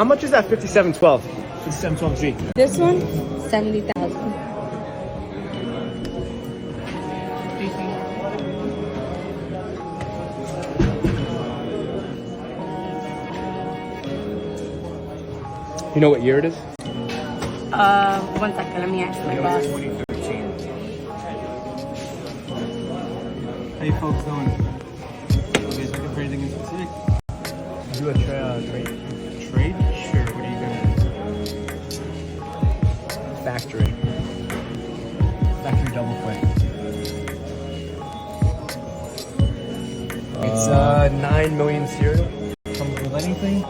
How much is that 5712? 5712G. This one, 70,000. You know what year it is? 1 second, let me ask my boss. 2013. How you folks doing? You guys looking for anything in specific? Do a trade. Trade? Sure. What are you gonna Factory. Factory double quick. It's 9 million serial. Comes with anything?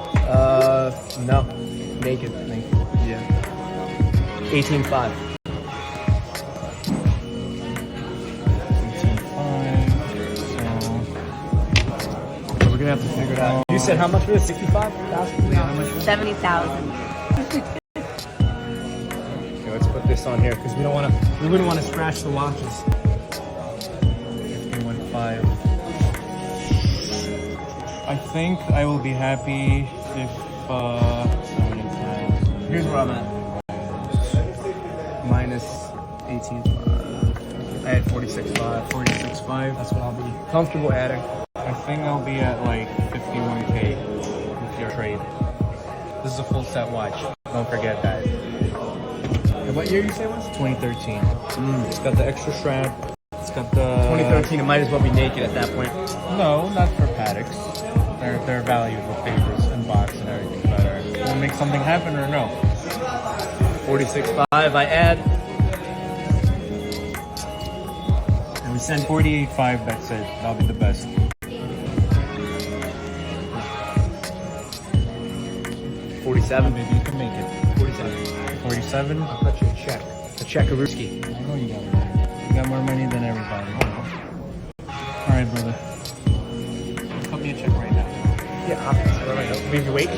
No. Naked. Yeah. 18.5. 18.5. So we're gonna have to figure it out. You said how much for this? 65,000? No, 70,000. Okay, let's put this on here because we wouldn't want to scratch the watches. 15.5. I think I will be happy if 75. Here's where I'm at. Minus 18.5. I had 46.5. 46.5. That's what I'll be comfortable adding. I think I'll be at like 51K with your trade. This is a full set watch. Don't forget that. And what year you say it was? 2013. It's got the extra strap. It's got the 2013. It might as well be naked at that point. No, not for Pateks. They're valuable papers and box and everything better. Will make something happen or no? 46.5. I add. And we send 48.5. That's it. That'll be the best. 47. Maybe you can make it. 47. 47. I'll cut you a check. A check-a-rooski. I know you got money. You got more money than everybody. All right, brother. Cut me a check right now. Yeah, I'll leave you wait.